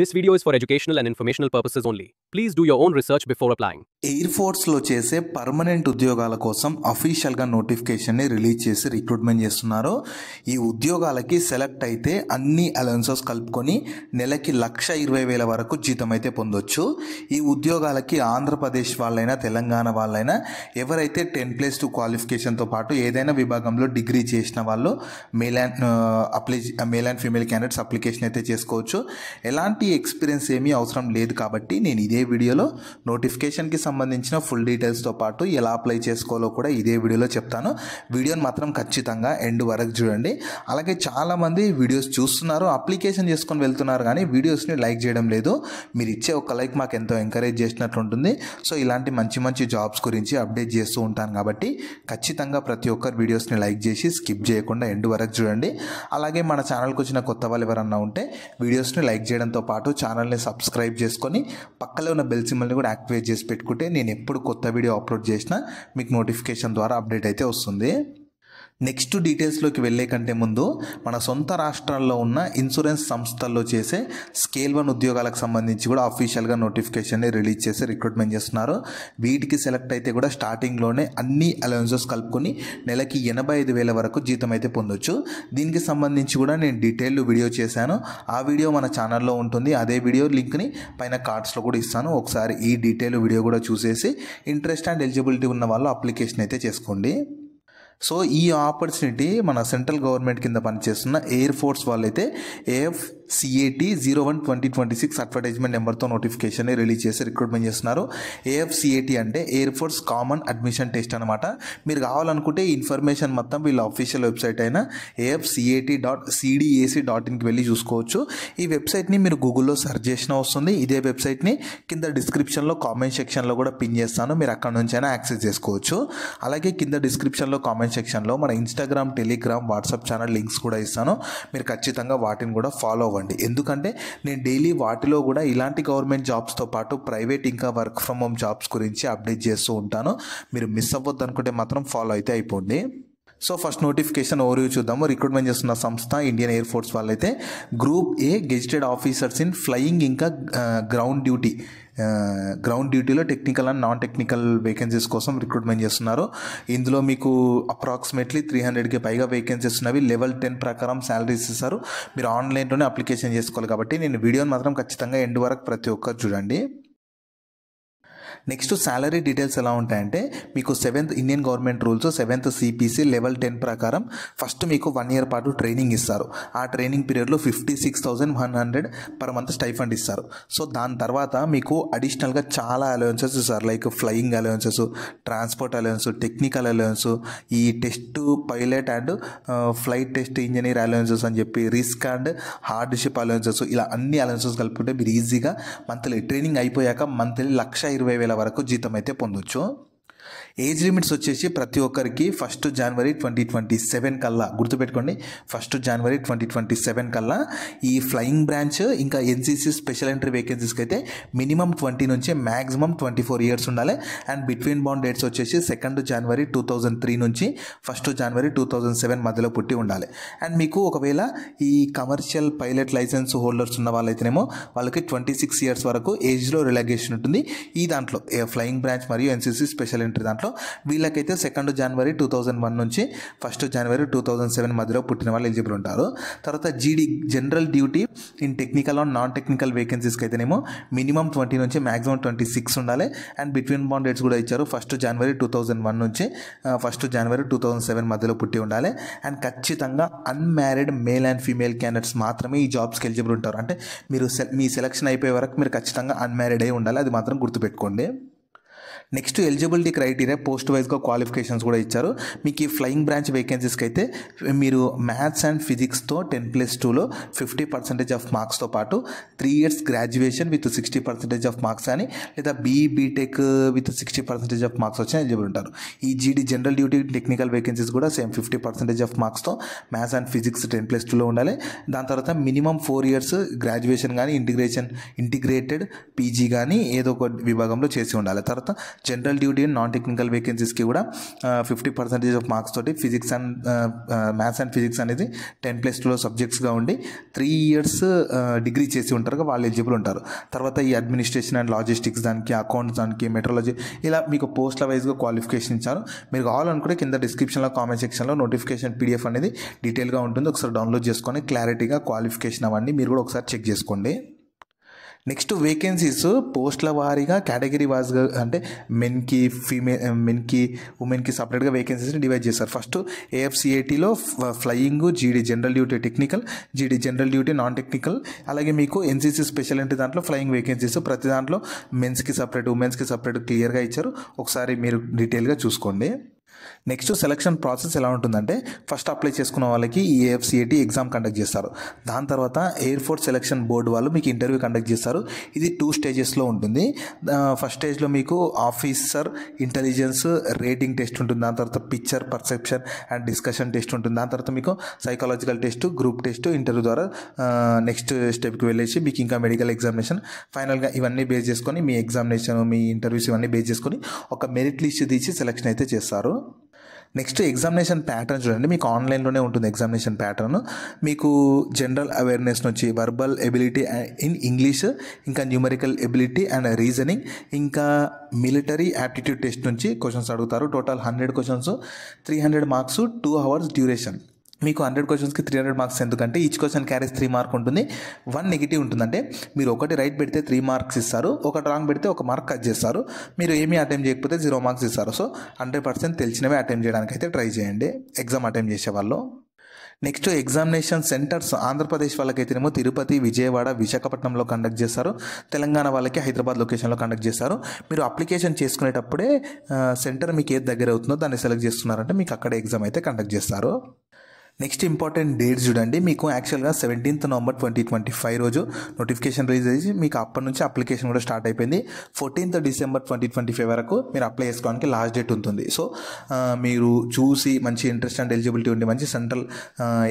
This video is for educational and informational purposes only. Please do your own research before applying. Air ఫోర్స్లో చేసే permanent ఉద్యోగాల కోసం అఫీషియల్గా నోటిఫికేషన్ని release చేసి recruitment చేస్తున్నారు. ఈ ఉద్యోగాలకి సెలెక్ట్ అయితే అన్ని అలవెన్సెస్ కలుపుకొని నెలకి 1,20,000 వరకు జీతం అయితే పొందొచ్చు. ఈ ఉద్యోగాలకి ఆంధ్రప్రదేశ్ వాళ్ళైనా తెలంగాణ వాళ్ళైనా ఎవరైతే 10+2 క్వాలిఫికేషన్తో పాటు ఏదైనా విభాగంలో డిగ్రీ చేసిన వాళ్ళు male and female candidates application అయితే చేసుకోవచ్చు. ఎలాంటి ఎక్స్పీరియన్స్ ఏమీ అవసరం లేదు కాబట్టి నేను ఇదే వీడియోలో నోటిఫికేషన్కి సంబంధించిన ఫుల్ డీటెయిల్స్తో పాటు ఎలా అప్లై చేసుకోవాలో కూడా ఇదే వీడియోలో చెప్తాను. వీడియోని మాత్రం ఖచ్చితంగా ఎండ్ వరకు చూడండి. అలాగే చాలామంది వీడియోస్ చూస్తున్నారు, అప్లికేషన్ చేసుకొని వెళ్తున్నారు, కానీ వీడియోస్ని లైక్ చేయడం లేదు. మీరు ఇచ్చే ఒక లైక్ మాకు ఎంతో ఎంకరేజ్ చేసినట్లు ఉంటుంది. సో ఇలాంటి మంచి మంచి జాబ్స్ గురించి అప్డేట్ చేస్తూ ఉంటాను కాబట్టి ఖచ్చితంగా ప్రతి ఒక్కరు వీడియోస్ని లైక్ చేసి స్కిప్ చేయకుండా ఎండ్ వరకు చూడండి. అలాగే మన ఛానల్కి వచ్చిన కొత్త వాళ్ళు ఎవరన్నా ఉంటే వీడియోస్ని లైక్ చేయడంతో పాటు ఛానల్ని సబ్స్క్రైబ్ చేసుకొని పక్కలో ఉన్న బెల్ సింబల్ని కూడా యాక్టివేట్ చేసి పెట్టుకుంటే నేను ఎప్పుడు కొత్త వీడియో అప్లోడ్ చేసినా మీకు నోటిఫికేషన్ ద్వారా అప్డేట్ అయితే వస్తుంది. నెక్స్ట్ డీటెయిల్స్లోకి వెళ్ళే కంటే ముందు మన సొంత రాష్ట్రాల్లో ఉన్న ఇన్సూరెన్స్ సంస్థల్లో చేసే స్కేల్ 1 ఉద్యోగాలకు సంబంధించి కూడా అఫీషియల్గా నోటిఫికేషన్ని రిలీజ్ చేసి రిక్రూట్మెంట్ చేస్తున్నారు. వీటికి సెలెక్ట్ అయితే కూడా స్టార్టింగ్లోనే అన్ని అలవెన్సెస్ కలుపుకొని నెలకి 85,000 వరకు జీతం అయితే పొందొచ్చు. దీనికి సంబంధించి కూడా నేను డీటెయిల్ వీడియో చేశాను. ఆ వీడియో మన ఛానల్లో ఉంటుంది. అదే వీడియో లింక్ని పైన కార్డ్స్లో కూడా ఇస్తాను. ఒకసారి ఈ డీటెయిల్ వీడియో కూడా చూసేసి ఇంట్రెస్ట్ అండ్ ఎలిజిబిలిటీ ఉన్న వాళ్ళు అప్లికేషన్ అయితే చేసుకోండి. సో ఈ ఆపర్చునిటీ మన సెంట్రల్ గవర్నమెంట్ కింద పనిచేస్తున్న ఎయిర్ ఫోర్స్ వాళ్ళైతే AFCAT 01/2026 అడ్వర్టైజ్మెంట్ నెంబర్తో నోటిఫికేషన్ని రిలీజ్ చేసి రిక్రూట్మెంట్ చేస్తున్నారు. AFCAT అంటే air force common admission test అనమాట. మీరు కావాలనుకుంటే ఈ ఇన్ఫర్మేషన్ మొత్తం వీళ్ళ అఫీషియల్ వెబ్సైట్ అయిన AFCAT.cdac.inకి వెళ్ళి చూసుకోవచ్చు. ఈ వెబ్సైట్ని మీరు గూగుల్లో సెర్చ్ చేసినా వస్తుంది. ఇదే వెబ్సైట్ని కింద డిస్క్రిప్షన్లో కామెంట్ సెక్షన్లో కూడా పిన్ చేస్తాను, మీరు అక్కడ నుంచి అయినా యాక్సెస్ చేసుకోవచ్చు. అలాగే కింద డిస్క్రిప్షన్లో కామెంట్ సెక్షన్లో మన Instagram, Telegram, WhatsApp channel links కూడా ఇస్తాను. మీరు ఖచ్చితంగా వాటిని కూడా ఫాలో అవ్వండి. ఎందుకంటే నేను డైలీ వాటిలో కూడా ఇలాంటి గవర్నమెంట్ జాబ్స్తో పాటు ప్రైవేట్ ఇంకా వర్క్ ఫ్రమ్ హోమ్ జాబ్స్ గురించి అప్డేట్ చేస్తూ ఉంటాను. మీరు మిస్ అవ్వద్దు అనుకుంటే మాత్రం ఫాలో అయితే అయిపోండి. సో ఫస్ట్ నోటిఫికేషన్ ఓవర్వ్యూ చూద్దాము. రిక్రూట్మెంట్ చేస్తున్న సంస్థ ఇండియన్ ఎయిర్ ఫోర్స్ వాళ్ళైతే group A gazetted officers in flying ఇంకా గ్రౌండ్ డ్యూటీలో technical and non technical vacancies కోసం రిక్రూట్మెంట్ చేస్తున్నారు. ఇందులో మీకు అప్రాక్సిమేట్లీ 300కి పైగా వేకెన్సీస్ ఉన్నవి. లెవెల్ 10 ప్రకారం శాలరీస్ ఇస్తారు. మీరు ఆన్లైన్లోనే అప్లికేషన్ చేసుకోవాలి కాబట్టి నేను వీడియోని మాత్రం ఖచ్చితంగా ఎండ్ వరకు ప్రతి ఒక్కరు చూడండి. నెక్స్ట్ శాలరీ డీటెయిల్స్ ఎలా ఉంటాయంటే మీకు 7th Indian government rules 7th CPC level 10 ప్రకారం ఫస్ట్ మీకు 1 year పాటు ట్రైనింగ్ ఇస్తారు. ఆ ట్రైనింగ్ పీరియడ్లో 56,100 పర్ మంత్ స్టైఫండ్ ఇస్తారు. సో దాని తర్వాత మీకు అడిషనల్గా చాలా అలవెన్సెస్ ఇస్తారు. Like flying allowances, transport allowance, technical allowance, ఈ test pilot and flight test engineer allowances అని చెప్పి రిస్క్ అండ్ హార్డ్షిప్ అలవెన్సెస్, ఇలా అన్ని అలవెన్సెస్ కలుపుకుంటే మీరు ఈజీగా మంత్లీ ట్రైనింగ్ అయిపోయాక మంత్లీ 1,20,000 వరకు జీతం అయితే పొందొచ్చు. ఏజ్ లిమిట్స్ వచ్చేసి ప్రతి ఒక్కరికి 1st January 2027 కల్లా గుర్తుపెట్టుకోండి. 1st January 2027 కల్లా ఈ ఫ్లయింగ్ బ్రాంచ్ ఇంకా NCC స్పెషల్ ఎంట్రీ వేకెన్సీస్కి అయితే మినిమం 20 నుంచి మ్యాక్సిమం 24 years ఉండాలి. అండ్ బిట్వీన్ బౌండ్ డేట్స్ వచ్చేసి 2nd January 2003 నుంచి 1st January 2007 మధ్యలో పుట్టి ఉండాలి. అండ్ మీకు ఒకవేళ ఈ కమర్షియల్ పైలట్ లైసెన్స్ హోల్డర్స్ ఉన్న వాళ్ళైతేనేమో వాళ్ళకి 26 years వరకు ఏజ్లో రిలాక్సేషన్ ఉంటుంది. ఈ దాంట్లో ఫ్లయింగ్ బ్రాంచ్ మరియు NCC స్పెషల్ ఎంట్రీ దాంట్లో వీళ్ళకైతే 2nd January 2001 నుంచి 1st January 2007 మధ్యలో పుట్టిన వాళ్ళు ఎలిజిబుల్ ఉంటారు. తర్వాత GD general duty in technical and non technical వేకెన్సీస్కి అయితేనేమో మినిమం 20 నుంచి మ్యాక్సిమం 26 ఉండాలి. అండ్ బిట్వీన్ బౌండ్ డేట్స్ కూడా ఇచ్చారు. 1st January 2001 నుంచి 1st January 2007 మధ్యలో పుట్టి ఉండాలి. అండ్ ఖచ్చితంగా unmarried male and female candidates మాత్రమే ఈ జాబ్స్కి ఎలిజిబుల్ ఉంటారు. అంటే మీరు మీ సెలక్షన్ అయిపోయే వరకు మీరు ఖచ్చితంగా అన్మ్యారీడ్ అయి ఉండాలి, అది మాత్రం గుర్తుపెట్టుకోండి. నెక్స్ట్ ఎలిజిబిలిటీ క్రైటీరియా పోస్ట్ వైజ్గా క్వాలిఫికేషన్స్ కూడా ఇచ్చారు. మీకు ఈ ఫ్లయింగ్ బ్రాంచ్ వేకెన్సీస్కి అయితే మీరు మ్యాథ్స్ అండ్ ఫిజిక్స్తో 10+2లో 50% ఆఫ్ మార్క్స్తో పాటు 3 years graduation with 60% of marks అని, లేదా BTech విత్ 60% ఆఫ్ మార్క్స్ వచ్చిన ఎలిజిబుల్ ఉంటారు. ఈ GD general duty technical vacancies కూడా సేమ్ 50% ఆఫ్ మార్క్స్తో మ్యాథ్స్ అండ్ ఫిజిక్స్ 10+2లో ఉండాలి. దాని తర్వాత మినిమం 4 years గ్రాడ్యుయేషన్ కానీ ఇంటిగ్రేటెడ్ PG కానీ ఏదో ఒక విభాగంలో చేసి ఉండాలి. తర్వాత general duty and non technical వేకెన్సీస్కి కూడా 50% ఆఫ్ మార్క్స్ తోటి physics and maths and physics అనేది 10+2 సబ్జెక్ట్స్గా ఉండి 3 years డిగ్రీ చేసి ఉంటారు కదా, వాళ్ళు ఎలిజిబుల్ ఉంటారు. తర్వాత ఈ అడ్మినిస్ట్రేషన్ అండ్ లాజిస్టిక్స్ దానికి, అకౌంట్స్ దానికి, మెట్రాలజీ ఇలా మీకు పోస్ట్ల వైజ్గా క్వాలిఫికేషన్ ఇచ్చారు. మీరు కావాలనుకుంటే కింద డిస్క్రిప్షన్లో కామెంట్ సెక్షన్లో నోటిఫికేషన్ PDF అనేది డీటెయిల్గా ఉంటుంది. ఒకసారి డౌన్లోడ్ చేసుకొని క్లారిటీగా క్వాలిఫికేషన్ అవన్నీ మీరు కూడా ఒకసారి చెక్ చేసుకోండి. నెక్స్ట్ వేకెన్సీస్ పోస్ట్ల వారీగా కేటగిరీ వాజ్గా అంటే మెన్కి ఉమెన్కి సపరేట్గా వేకెన్సీస్ని డివైడ్ చేస్తారు. ఫస్ట్ AFCATలో flying, GD general duty technical, GD general duty non technical, అలాగే మీకు NCC స్పెషాలిటీ దాంట్లో ఫ్లయింగ్ వేకెన్సీస్ ప్రతి దాంట్లో మెన్స్కి సపరేట్, ఉమెన్స్కి సపరేట్ క్లియర్గా ఇచ్చారు. ఒకసారి మీరు డీటెయిల్గా చూసుకోండి. నెక్స్ట్ సెలక్షన్ ప్రాసెస్ ఎలా ఉంటుందంటే ఫస్ట్ అప్లై చేసుకున్న వాళ్ళకి ఈ AFCAT ఎగ్జామ్ కండక్ట్ చేస్తారు. దాని తర్వాత ఎయిర్ ఫోర్స్ సెలక్షన్ బోర్డు వాళ్ళు మీకు ఇంటర్వ్యూ కండక్ట్ చేస్తారు. ఇది 2 స్టేజెస్లో ఉంటుంది. ఫస్ట్ స్టేజ్లో మీకు ఆఫీసర్ ఇంటెలిజెన్స్ రేటింగ్ టెస్ట్ ఉంటుంది. దాని తర్వాత picture perception and discussion test ఉంటుంది. దాని తర్వాత మీకు psychological test, group test, interview ద్వారా నెక్స్ట్ స్టెప్కి వెళ్ళేసి మీకు ఇంకా మెడికల్ ఎగ్జామినేషన్. ఫైనల్గా ఇవన్నీ బేస్ చేసుకొని మీ ఎగ్జామినేషన్, మీ ఇంటర్వ్యూస్ ఇవన్నీ బేస్ చేసుకొని ఒక మెరిట్ లిస్ట్ తీసి సెలక్షన్ అయితే చేస్తారు. నెక్స్ట్ ఎగ్జామినేషన్ ప్యాటర్న్ చూడండి. మీకు ఆన్లైన్లోనే ఉంటుంది ఎగ్జామినేషన్ ప్యాటర్న్. మీకు జనరల్ అవేర్నెస్ నుంచి వర్బల్ ఎబిలిటీ ఇన్ ఇంగ్లీష్, ఇంకా న్యూమరికల్ ఎబిలిటీ అండ్ రీజనింగ్, ఇంకా మిలిటరీ యాప్టిట్యూడ్ టెస్ట్ నుంచి క్వశ్చన్స్ అడుగుతారు. Total 100 questions, 300 marks, 2 hours duration. మీకు 100 క్వశ్చన్స్కి 300 మార్క్స్ ఎందుకంటే ఈచ్ క్వశ్చన్ క్యారీస్ 3 మార్క్ ఉంటుంది. 1 నెగిటివ్ ఉంటుందంటే మీరు ఒకటి రైట్ పెడితే 3 మార్క్స్ ఇస్తారు, ఒకటి రాంగ్ పెడితే 1 మార్క్ కట్ చేస్తారు. మీరు ఏమీ అటెంప్ట్ చేయకపోతే 0 మార్క్స్ ఇస్తారు. సో 100% తెలిసినవే అటెంప్ట్ చేయడానికి అయితే ట్రై చేయండి ఎగ్జామ్ అటెంప్ట్ చేసే వాళ్ళు. నెక్స్ట్ ఎగ్జామినేషన్ సెంటర్స్ ఆంధ్రప్రదేశ్ వాళ్ళకైతేనేమో తిరుపతి, విజయవాడ, విశాఖపట్నంలో కండక్ట్ చేస్తారు. తెలంగాణ వాళ్ళకి హైదరాబాద్ లొకేషన్లో కండక్ట్ చేస్తారు. మీరు అప్లికేషన్ చేసుకునేటప్పుడే సెంటర్ మీకు ఏది దగ్గర అవుతుందో దాన్ని సెలెక్ట్ చేస్తున్నారంటే మీకు అక్కడే ఎగ్జామ్ అయితే కండక్ట్ చేస్తారు. నెక్స్ట్ ఇంపార్టెంట్ డేట్స్ చూడండి. మీకు యాక్చువల్గా 17th November 2025 రోజు నోటిఫికేషన్ రిలీజ్ అయ్యి మీకు అప్పటి నుంచి అప్లికేషన్ కూడా స్టార్ట్ అయిపోయింది. 14th December 2025 వరకు మీరు అప్లై చేసుకోవడానికి లాస్ట్ డేట్ ఉంటుంది. సో మీరు చూసి మంచి ఇంట్రెస్ట్ అండ్ ఎలిజిబిలిటీ ఉండి మంచి సెంట్రల్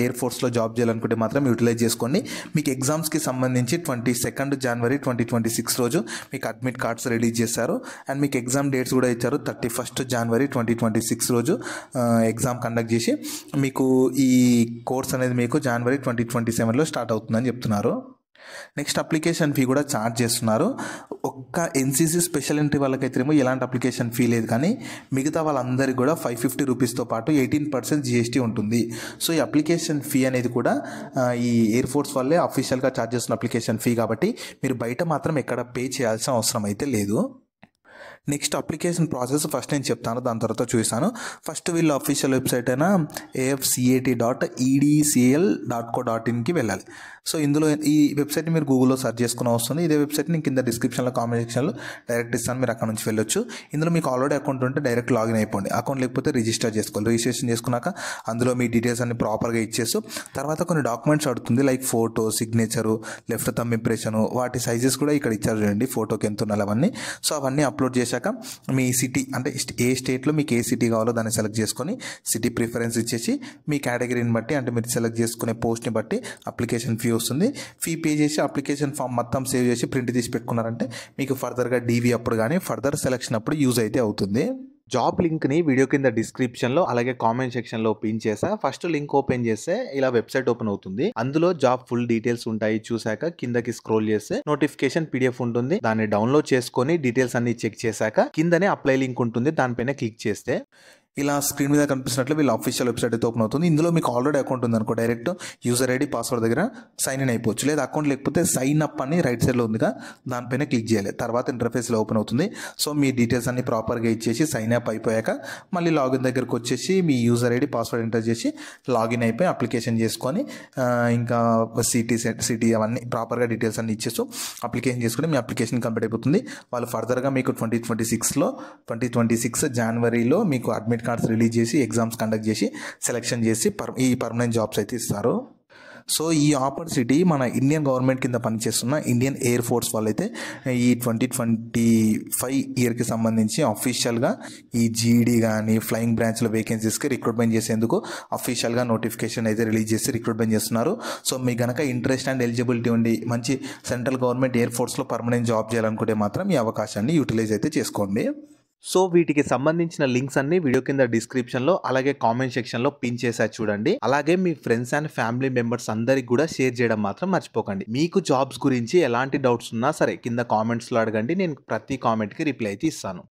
ఎయిర్ ఫోర్స్లో జాబ్ చేయాలనుకుంటే మాత్రం యూటిలైజ్ చేసుకోండి. మీకు ఎగ్జామ్స్కి సంబంధించి 22nd January 2026 రోజు మీకు అడ్మిట్ కార్డ్స్ రిలీజ్ చేశారు. అండ్ మీకు ఎగ్జామ్ డేట్స్ కూడా ఇచ్చారు. 31st January 2026 రోజు ఎగ్జామ్ కండక్ట్ చేసి మీకు ఈ కోర్స్ అనేది మీకు January 2027లో స్టార్ట్ అవుతుందని చెప్తున్నారు. నెక్స్ట్ అప్లికేషన్ ఫీ కూడా ఛార్జ్ చేస్తున్నారు. ఒక్క NCC స్పెషల్ ఎంట్రీ వాళ్ళకైతేనేమో ఎలాంటి అప్లికేషన్ ఫీ లేదు, కానీ మిగతా వాళ్ళందరికీ కూడా 550 రూపీస్తో పాటు 18% GST ఉంటుంది. సో ఈ అప్లికేషన్ ఫీ అనేది కూడా ఈ ఎయిర్ ఫోర్స్ వాళ్ళే అఫీషియల్గా ఛార్జ్ చేస్తున్న అప్లికేషన్ ఫీ కాబట్టి మీరు బయట మాత్రం ఎక్కడ పే చేయాల్సిన అవసరం అయితే లేదు. నెక్స్ట్ అప్లికేషన్ ప్రాసెస్ ఫస్ట్ నేను చెప్తాను, దాని తర్వాత చూపిస్తాను. ఫస్ట్ వీళ్ళ అఫీషియల్ వెబ్సైట్ అయినా afcat.edcl.co.inకి వెళ్ళాలి. సో ఇందులో ఈ వెబ్సైట్ని మీరు గూగుల్లో సెర్చ్ చేసుకుని వస్తుంది. ఇదే వెబ్సైట్ నేను కింద డిస్క్రిప్షన్లో కామెంట్ సెక్షన్లో డైరెక్ట్ ఇస్తాను, మీరు అక్కడ నుంచి వెళ్ళొచ్చు. ఇందులో మీకు ఆల్రెడీ అకౌంట్ ఉంటే డైరెక్ట్ లాగిన్ అయిపోండి. అకౌంట్ లేకపోతే రిజిస్టర్ చేసుకోవాలి. రిజిస్ట్రేషన్ చేసుకున్నాక అందులో మీ డీటెయిల్స్ అన్ని ప్రాపర్గా ఇచ్చేస్తూ తర్వాత కొన్ని డాక్యుమెంట్స్ అడుగుతుంది, like photo, signature, left thumb impression, వాటి సైజెస్ కూడా ఇక్కడ ఇచ్చారు చూడండి, ఫోటోకి ఎంత ఉండాలి అవన్నీ. సో అవన్నీ అప్లోడ్ చేశాక మీ సిటీ అంటే ఏ స్టేట్లో మీకు ఏ సిటీ కావాలో దాన్ని సెలెక్ట్ చేసుకొని సిటీ ప్రిఫరెన్స్ ఇచ్చేసి మీ కేటగిరీని బట్టి అంటే మీరు సెలెక్ట్ చేసుకునే పోస్ట్ని బట్టి అప్లికేషన్ ఫీ వస్తుంది. ఫీ పే చేసి అప్లికేషన్ ఫామ్ మొత్తం సేవ్ చేసి ప్రింట్ తీసి పెట్టుకున్నారంటే మీకు ఫర్దర్గా DV అప్పుడు కానీ ఫర్దర్ సెలక్షన్ అప్పుడు యూజ్ అయితే అవుతుంది. జాబ్ లింక్ని వీడియో కింద డిస్క్రిప్షన్లో అలాగే కామెంట్ సెక్షన్లో పిన్ చేసా. ఫస్ట్ లింక్ ఓపెన్ చేస్తే ఇలా వెబ్సైట్ ఓపెన్ అవుతుంది. అందులో జాబ్ ఫుల్ డీటెయిల్స్ ఉంటాయి. చూసాక కిందకి స్క్రోల్ చేస్తే నోటిఫికేషన్ PDF ఉంటుంది. దాన్ని డౌన్లోడ్ చేసుకొని డీటెయిల్స్ అన్ని చెక్ చేశాక కిందనే అప్లై లింక్ ఉంటుంది, దానిపైన క్లిక్ చేస్తే ఇలా స్క్రీన్ మీద కనిపిస్తున్నట్లు వీళ్ళ అఫీషియల్ వెబ్సైట్ అయితే ఓపెన్ అవుతుంది. ఇందులో మీకు ఆల్రెడీ అకౌంట్ ఉందనుకో డైరెక్ట్ యూజర్ ID పాస్వర్డ్ దగ్గర సైన్ ఇన్ అయిపోవచ్చు. లేదా అకౌంట్ లేకపోతే సైన్ అప్ అని రైట్ సైడ్లో ఉందిగా దానిపైన క్లిక్ చేయాలి. తర్వాత ఇంటర్ఫేస్లో ఓపెన్ అవుతుంది. సో మీ డీటెయిల్స్ అన్ని ప్రాపర్గా ఇచ్చేసి సైన్ అప్ అయిపోయాక మళ్ళీ లాగిన్ దగ్గరకు వచ్చేసి మీ యూజర్ ID పాస్వర్డ్ ఎంటర్ చేసి లాగిన్ అయిపోయి అప్లికేషన్ చేసుకొని ఇంకా సిటీ అవన్నీ ప్రాపర్గా డీటెయిల్స్ అన్ని ఇచ్చేస్తూ అప్లికేషన్ చేసుకుని మీ అప్లికేషన్ కంప్లీట్ అయిపోతుంది. వాళ్ళు ఫర్దర్గా మీకు 2026 జనవరిలో మీకు అడ్మిట్ కార్డ్స్ రిలీజ్ చేసి ఎగ్జామ్స్ కండక్ట్ చేసి సెలెక్షన్ చేసి ఈ పర్మనెంట్ జాబ్స్ అయితే ఇస్తారు. సో ఈ ఆపర్చునిటీ మన ఇండియన్ గవర్నమెంట్ కింద పనిచేస్తున్న ఇండియన్ ఎయిర్ ఫోర్స్ వాళ్ళైతే ఈ 2025 ఇయర్కి సంబంధించి అఫీషియల్గా ఈ GD కానీ ఫ్లయింగ్ బ్రాంచ్ల వేకెన్సీస్కి రిక్రూట్మెంట్ చేసేందుకు అఫీషియల్గా నోటిఫికేషన్ అయితే రిలీజ్ చేసి రిక్రూట్మెంట్ చేస్తున్నారు. సో మీకు కనుక ఇంట్రెస్ట్ అండ్ ఎలిజిబిలిటీ ఉండి మంచి సెంట్రల్ గవర్నమెంట్ ఎయిర్ ఫోర్స్లో పర్మనెంట్ జాబ్ చేయాలనుకుంటే మాత్రం ఈ అవకాశాన్ని యూటిలైజ్ అయితే చేసుకోండి. సో వీటికి సంబంధించిన లింక్స్ అన్ని వీడియో కింద డిస్క్రిప్షన్లో అలాగే కామెంట్ సెక్షన్లో పిన్ చేశారు చూడండి. అలాగే మీ ఫ్రెండ్స్ అండ్ ఫ్యామిలీ మెంబర్స్ అందరికి కూడా షేర్ చేయడం మాత్రం మర్చిపోకండి. మీకు జాబ్స్ గురించి ఎలాంటి డౌట్స్ ఉన్నా సరే కింద కామెంట్స్లో అడగండి, నేను ప్రతి కామెంట్కి రిప్లై అయితే ఇస్తాను.